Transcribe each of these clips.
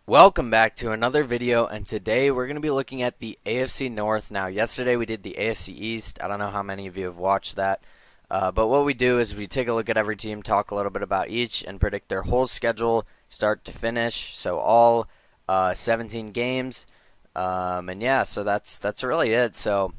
Welcome back to another video, and today we're going to be looking at the AFC North. Now, yesterday we did the AFC East. I don't know how many of you have watched that, but what we do is we take a look at every team, talk a little bit about each, and predict their whole schedule, start to finish. So all 17 games, and yeah, so that's really it. So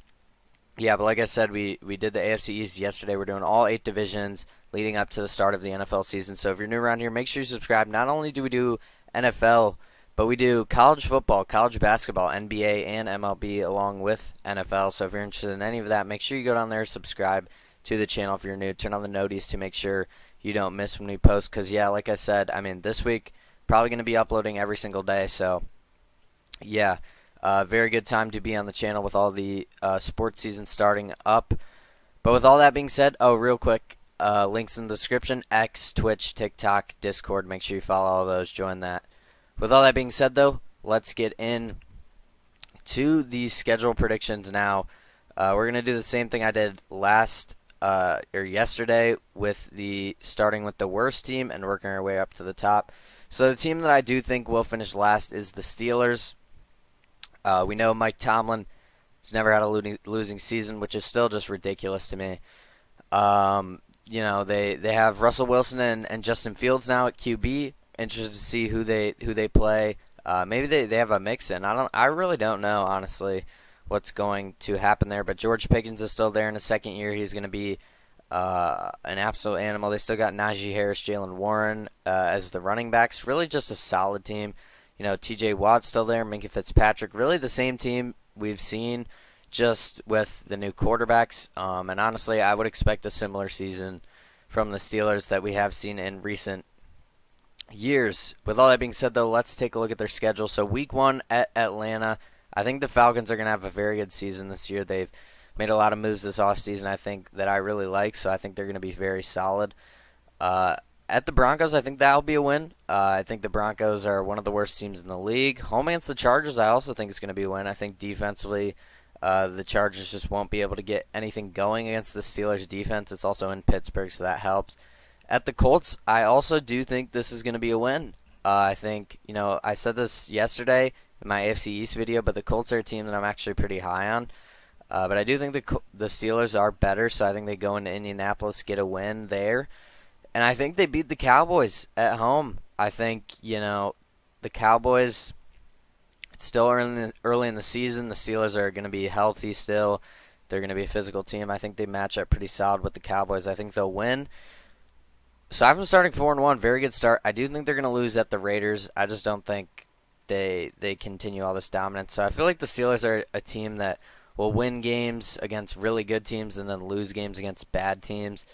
yeah, but like I said, we did the AFC East yesterday. We're doing all 8 divisions leading up to the start of the NFL season. So if you're new around here, make sure you subscribe. Not only do we do NFL, but we do college football, college basketball, NBA, and MLB along with NFL. So if you're interested in any of that, make sure you go down there, subscribe to the channel if you're new. Turn on the noties to make sure you don't miss when we post. Because, yeah, like I said, I mean, this week, probably going to be uploading every single day. So, yeah, very good time to be on the channel with all the sports season starting up. But with all that being said, real quick, links in the description, X, Twitch, TikTok, Discord. Make sure you follow all those, join that. With all that being said, though, let's get in to the schedule predictions now. We're going to do the same thing I did yesterday with starting with the worst team and working our way up to the top. So the team that I do think will finish last is the Steelers. We know Mike Tomlin has never had a losing season, which is still just ridiculous to me. They have Russell Wilson and Justin Fields now at QB. Interested to see who they play. Maybe they have a mix in. I really don't know, honestly, what's going to happen there. But George Pickens is still there in his second year. He's going to be an absolute animal. They still got Najee Harris, Jalen Warren as the running backs. Really just a solid team. You know, T.J. Watt's still there. Minka Fitzpatrick. Really the same team we've seen, just with the new quarterbacks. And honestly, I would expect a similar season from the Steelers that we have seen in recent years. With all that being said, though, let's take a look at their schedule. So week 1 at Atlanta. I think the Falcons are going to have a very good season this year. They've made a lot of moves this offseason, I think, that I really like, so I think they're going to be very solid. At the Broncos, I think that'll be a win. I think the Broncos are one of the worst teams in the league. Home against the Chargers, I also think it's going to be a win. I think defensively, the Chargers just won't be able to get anything going against the Steelers' defense. It's also in Pittsburgh, so that helps. At the Colts, I also do think this is going to be a win. I think, I said this yesterday in my AFC East video, but the Colts are a team that I'm actually pretty high on. But I do think the Steelers are better, so I think they go into Indianapolis, get a win there. And I think they beat the Cowboys at home. I think, the Cowboys, it's still early in the season. The Steelers are going to be healthy still. They're going to be a physical team. I think they match up pretty solid with the Cowboys. I think they'll win. So I have them starting 4-1. Very good start. I do think they're going to lose at the Raiders. I just don't think they continue all this dominance. So I feel like the Steelers are a team that will win games against really good teams and then lose games against bad teams.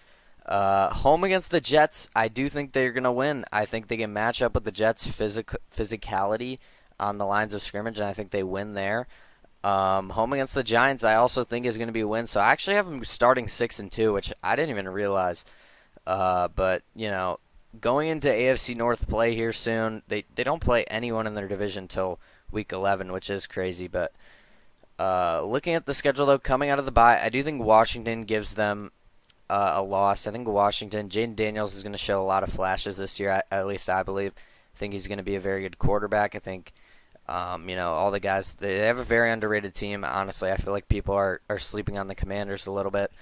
Home against the Jets, I do think they're going to win. I think they can match up with the Jets' physicality on the lines of scrimmage, and I think they win there. Home against the Giants, I also think is going to be a win. So I actually have them starting 6-2, which I didn't even realize. But, going into AFC North play here soon, they don't play anyone in their division until week 11, which is crazy. But looking at the schedule, though, coming out of the bye, I do think Washington gives them a loss. I think Washington, Jaden Daniels is going to show a lot of flashes this year, at least I believe. I think he's going to be a very good quarterback. I think, all the guys, they have a very underrated team. Honestly, I feel like people are sleeping on the Commanders a little bit.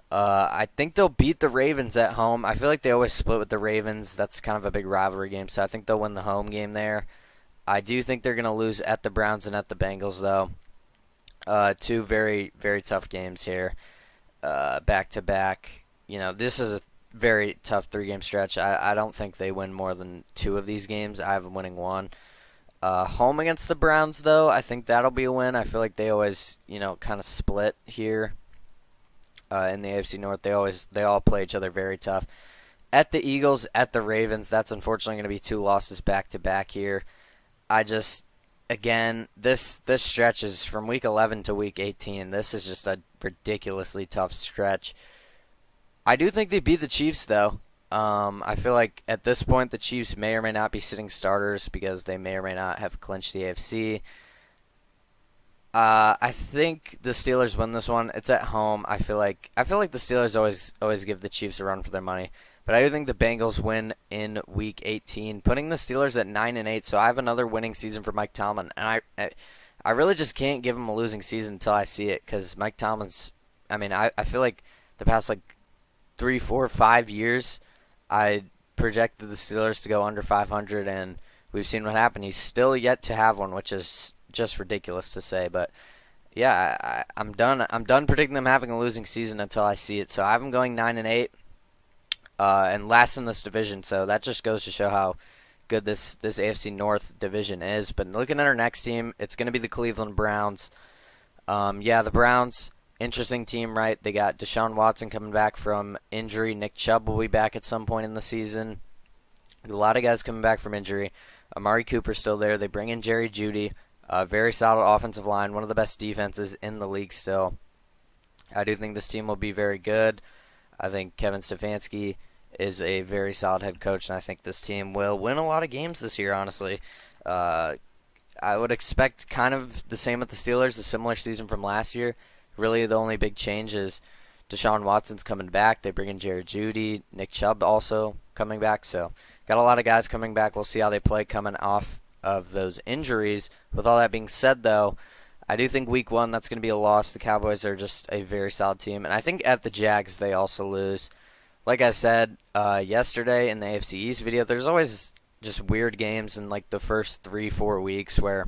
I think they'll beat the Ravens at home. I feel like they always split with the Ravens. That's kind of a big rivalry game, so I think they'll win the home game there. I do think they're going to lose at the Browns and at the Bengals, though. Two very, very tough games here, back-to-back. This is a very tough 3-game stretch. I don't think they win more than 2 of these games. I have them winning 1. Home against the Browns, though, I think that'll be a win. I feel like they always, kind of split here. In the AFC North, they all play each other very tough. At the Eagles, at the Ravens, that's unfortunately going to be 2 losses back to back here. Again, this stretch is from week 11 to week 18. This is just a ridiculously tough stretch. I do think they beat the Chiefs, though. I feel like at this point the Chiefs may or may not be sitting starters because they may or may not have clinched the AFC. I think the Steelers win this one. It's at home. I feel like the Steelers always give the Chiefs a run for their money. but I do think the Bengals win in Week 18, putting the Steelers at 9-8. So I have another winning season for Mike Tomlin, and I really just can't give him a losing season until I see it, because Mike Tomlin's. I mean, I feel like the past like 3, 4, 5 years, I projected the Steelers to go under 500, and we've seen what happened. He's still yet to have one, which is just ridiculous to say, but. Yeah, I'm done. I'm done predicting them having a losing season until I see it. So I have them going 9-8, and last in this division. So that just goes to show how good this AFC North division is. But looking at our next team, it's going to be the Cleveland Browns. Yeah, the Browns, interesting team, right? They got Deshaun Watson coming back from injury. Nick Chubb will be back at some point in the season. A lot of guys coming back from injury. Amari Cooper's still there. They bring in Jerry Jeudy. Very solid offensive line, one of the best defenses in the league still. I do think this team will be very good. I think Kevin Stefanski is a very solid head coach, and I think this team will win a lot of games this year, honestly. I would expect kind of the same with the Steelers, a similar season from last year. Really, the only big change is Deshaun Watson's coming back. They bring in Jerry Jeudy, Nick Chubb also coming back. So, got a lot of guys coming back. We'll see how they play coming off of those injuries. With all that being said, though, I do think Week 1 that's going to be a loss. The Cowboys are just a very solid team, and I think at the Jags they also lose. Like I said yesterday in the AFC East video, there's always just weird games in like the first 3-4 weeks where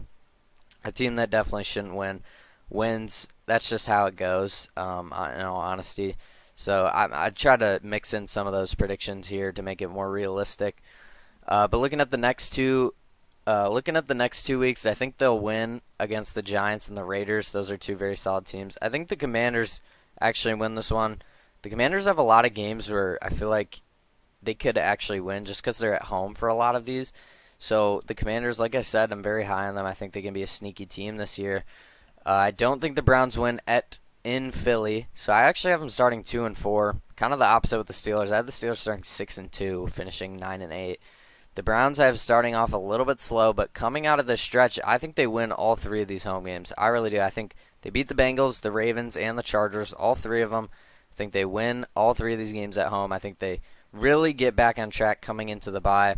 a team that definitely shouldn't win wins. That's just how it goes, in all honesty. So I try to mix in some of those predictions here to make it more realistic. But looking at the next two weeks, I think they'll win against the Giants and the Raiders. Those are two very solid teams. I think the Commanders actually win this one. The Commanders have a lot of games where I feel like they could actually win just because they're at home for a lot of these. So the Commanders, like I said, I'm very high on them. I think they can be a sneaky team this year. I don't think the Browns win in Philly, so I actually have them starting 2-4. Kind of the opposite with the Steelers. I have the Steelers starting 6-2, finishing 9-8. The Browns I have starting off a little bit slow, but coming out of this stretch, I think they win all 3 of these home games. I really do. I think they beat the Bengals, the Ravens, and the Chargers, all 3 of them. I think they win all 3 of these games at home. I think they really get back on track coming into the bye.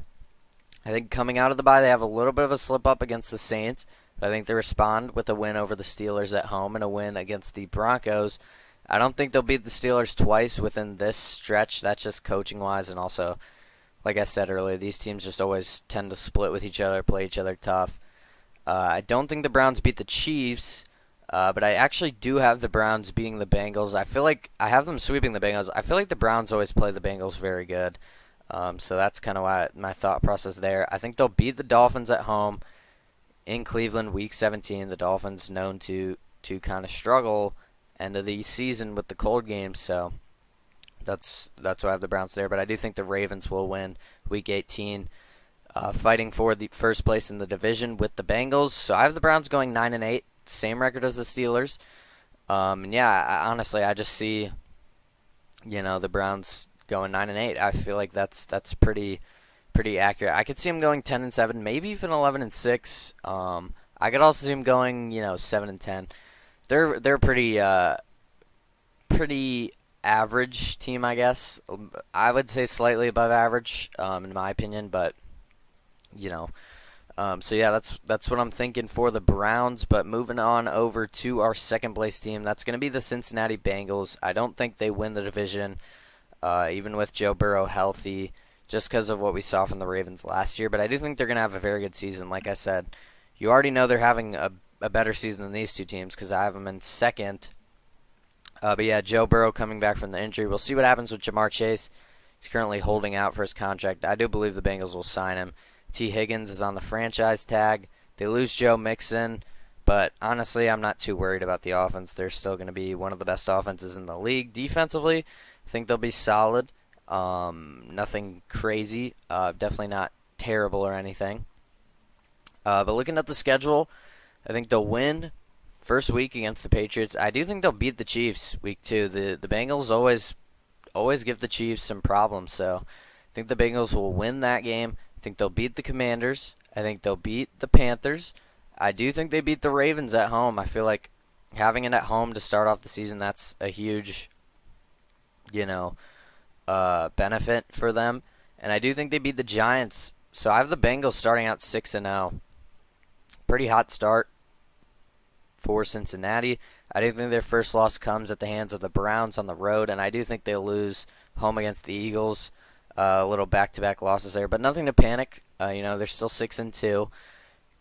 I think coming out of the bye, they have a little bit of a slip up against the Saints, but I think they respond with a win over the Steelers at home and a win against the Broncos. I don't think they'll beat the Steelers twice within this stretch. That's just coaching-wise, and also, like I said earlier, these teams just always tend to split with each other, play each other tough. I don't think the Browns beat the Chiefs, but I actually do have the Browns beating the Bengals. I feel like I have them sweeping the Bengals. I feel like the Browns always play the Bengals very good. So that's kind of why my thought process there. I think they'll beat the Dolphins at home in Cleveland Week 17. The Dolphins known to kind of struggle end of the season with the cold games. So that's why I have the Browns there. But I do think the Ravens will win Week 18, fighting for the first place in the division with the Bengals. So I have the Browns going 9-8, same record as the Steelers. And yeah, honestly, I just see, the Browns going 9-8. I feel like that's pretty accurate. I could see them going 10-7, maybe even 11-6. I could also see them going 7-10. They're pretty average team, I guess. I would say slightly above average, in my opinion, but so yeah, that's what I'm thinking for the Browns. But moving on over to our second place team, that's going to be the Cincinnati Bengals. I don't think they win the division, even with Joe Burrow healthy, just because of what we saw from the Ravens last year. But I do think they're going to have a very good season. Like I said, you already know they're having a better season than these two teams because I have them in second. But yeah, Joe Burrow coming back from the injury. We'll see what happens with Jamar Chase. He's currently holding out for his contract. I do believe the Bengals will sign him. T. Higgins is on the franchise tag. They lose Joe Mixon, but honestly, I'm not too worried about the offense. They're still going to be one of the best offenses in the league. Defensively, I think they'll be solid. Nothing crazy. Definitely not terrible or anything. But looking at the schedule, I think they'll win first week against the Patriots. I do think they'll beat the Chiefs week 2. The Bengals always give the Chiefs some problems, so I think the Bengals will win that game. I think they'll beat the Commanders. I think they'll beat the Panthers. I do think they beat the Ravens at home. I feel like having it at home to start off the season, that's a huge, benefit for them. And I do think they beat the Giants. So I have the Bengals starting out 6-0. Pretty hot start for Cincinnati. I do think their first loss comes at the hands of the Browns on the road, and I do think they'll lose home against the Eagles. A little back-to-back losses there, but nothing to panic. They're still 6-2.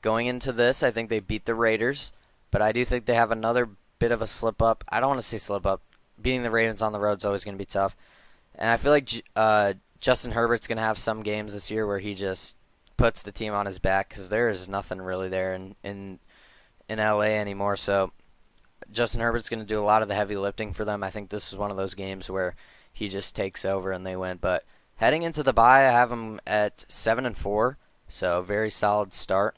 Going into this, I think they beat the Raiders, but I do think they have another bit of a slip up. I don't want to say slip up. Beating the Ravens on the road is always going to be tough, and I feel like Justin Herbert's going to have some games this year where he just puts the team on his back because there is nothing really there in LA anymore. So Justin Herbert's going to do a lot of the heavy lifting for them. I think this is one of those games where he just takes over and they win. But heading into the bye, I have them at 7-4, so very solid start.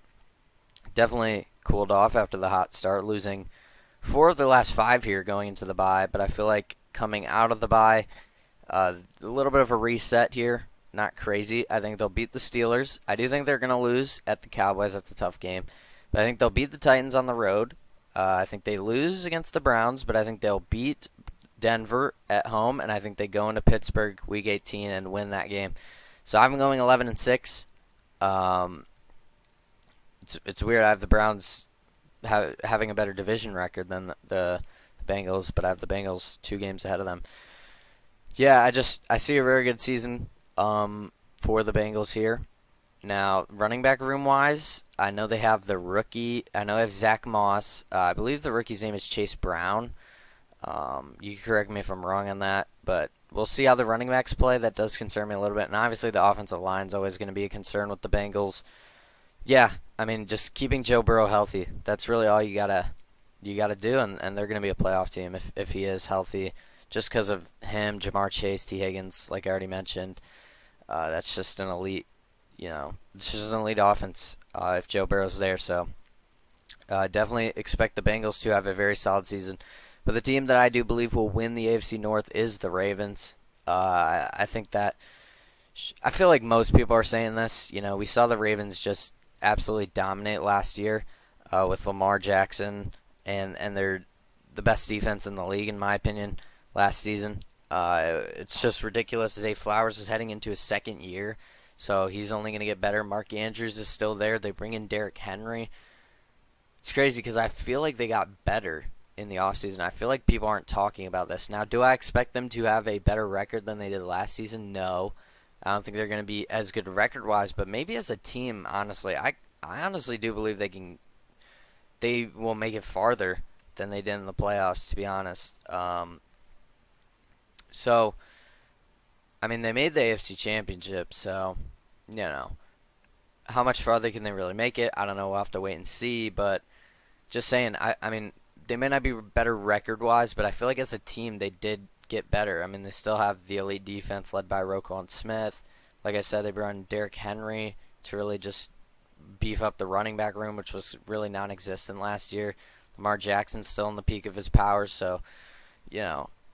Definitely cooled off after the hot start, losing 4 of their last 5 here going into the bye. But I feel like coming out of the bye, a little bit of a reset here. Not crazy. I think they'll beat the Steelers. I do think they're going to lose at the Cowboys. That's a tough game. But I think they'll beat the Titans on the road. I think they lose against the Browns, but I think they'll beat Denver at home, and I think they go into Pittsburgh Week 18 and win that game. So I'm going 11-6. It's weird. I have the Browns having a better division record than the Bengals, but I have the Bengals 2 games ahead of them. Yeah, I see a very good season for the Bengals here. Now, running back room wise, I know they have the rookie. I know they have Zach Moss. I believe the rookie's name is Chase Brown. You can correct me if I'm wrong on that, but we'll see how the running backs play. That does concern me a little bit. And obviously the offensive line is always going to be a concern with the Bengals. Yeah, I mean, just keeping Joe Burrow healthy. That's really all you gotta do, and they're going to be a playoff team if he is healthy. Just because of him, Jamar Chase, T. Higgins, like I already mentioned. That's just an elite, it's just an elite offense if Joe Burrow's there. So definitely expect the Bengals to have a very solid season. But the team that I do believe will win the AFC North is the Ravens. I think that I feel like most people are saying this. We saw the Ravens just absolutely dominate last year with Lamar Jackson, and they're the best defense in the league, in my opinion, last season. It's just ridiculous. Zay Flowers is heading into his 2nd year, so he's only going to get better. Mark Andrews is still there. They bring in Derrick Henry. It's crazy because I feel like they got better in the offseason. I feel like people aren't talking about this. Now, do I expect them to have a better record than they did last season? No. I don't think they're going to be as good record-wise, but maybe as a team, honestly, I honestly do believe they will make it farther than they did in the playoffs, to be honest. So, I mean, they made the AFC Championship, so, how much farther can they really make it? I don't know. We'll have to wait and see, but just saying, I mean, they may not be better record-wise, but I feel like as a team they did get better. I mean, they still have the elite defense led by Roquan Smith. Like I said, they brought in Derrick Henry to really just beef up the running back room, which was really non-existent last year. Lamar Jackson's still in the peak of his powers, so,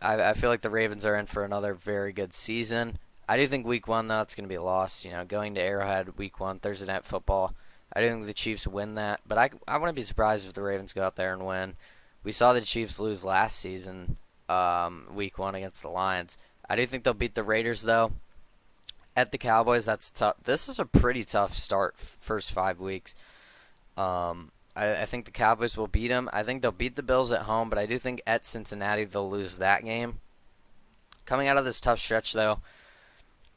I feel like the Ravens are in for another very good season. I do think Week 1, though, it's going to be a loss. Going to Arrowhead Week 1, Thursday Night Football, I do think the Chiefs win that, but I wouldn't be surprised if the Ravens go out there and win. We saw the Chiefs lose last season, Week 1 against the Lions. I do think they'll beat the Raiders, though. At the Cowboys, that's tough. This is a pretty tough start, first 5 weeks. I think the Cowboys will beat them. I think they'll beat the Bills at home, but I do think at Cincinnati they'll lose that game. Coming out of this tough stretch, though,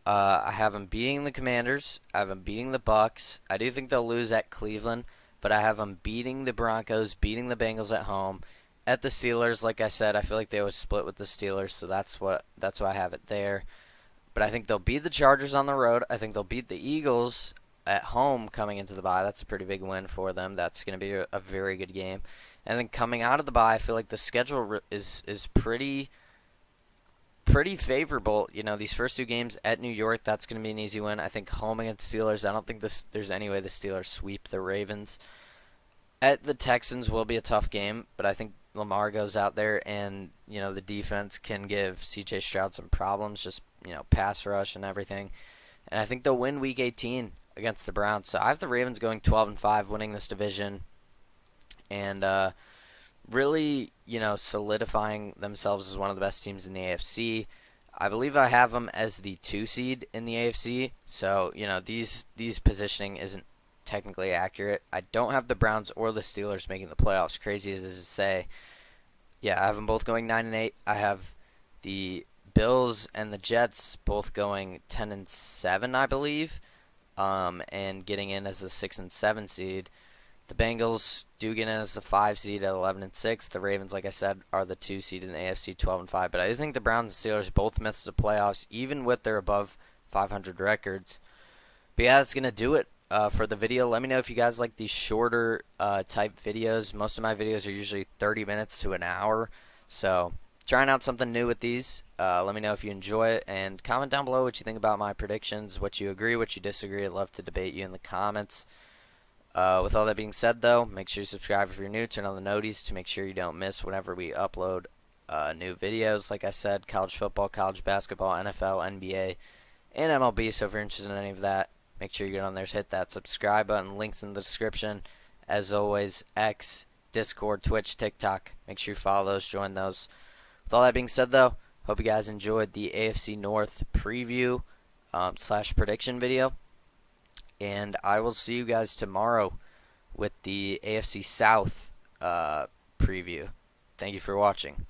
I have them beating the Commanders. I have them beating the Bucks. I do think they'll lose at Cleveland, but I have them beating the Broncos, beating the Bengals at home. At the Steelers, like I said, I feel like they always split with the Steelers, so that's why I have it there. But I think they'll beat the Chargers on the road. I think they'll beat the Eagles at home coming into the bye. That's a pretty big win for them. That's going to be a very good game. And then coming out of the bye, I feel like the schedule is pretty favorable. These first 2 games at New York, that's going to be an easy win. I think home against Steelers, I don't think there's any way the Steelers sweep the Ravens. At the Texans will be a tough game, but I think Lamar goes out there and, the defense can give C.J. Stroud some problems, just, pass rush and everything. And I think they'll win Week 18 against the Browns. So I have the Ravens going 12-5, winning this division, and really, solidifying themselves as one of the best teams in the AFC. I believe I have them as the 2 seed in the AFC. So these positioning isn't technically accurate. I don't have the Browns or the Steelers making the playoffs. Crazy as it is to say, yeah, I have them both going 9-8. I have the Bills and the Jets both going 10-7, I believe, and getting in as the 6 and 7 seed. The Bengals do get in as the 5 seed at 11-6. The Ravens, like I said, are the 2 seed in the AFC 12-5. But I think the Browns and Steelers both missed the playoffs, even with their above 500 records. But yeah, that's gonna do it for the video. Let me know if you guys like these shorter type videos. Most of my videos are usually 30 minutes to an hour, so trying out something new with these. Let me know if you enjoy it, and comment down below what you think about my predictions, what you agree, what you disagree. I'd love to debate you in the comments. With all that being said, though, make sure you subscribe if you're new. Turn on the noties to make sure you don't miss whenever we upload new videos. Like I said, college football, college basketball, NFL, NBA, and MLB. So if you're interested in any of that, make sure you get on there, hit that subscribe button. Links in the description. As always, X, Discord, Twitch, TikTok. Make sure you follow those, join those. With all that being said, though, hope you guys enjoyed the AFC North preview / prediction video. And I will see you guys tomorrow with the AFC South preview. Thank you for watching.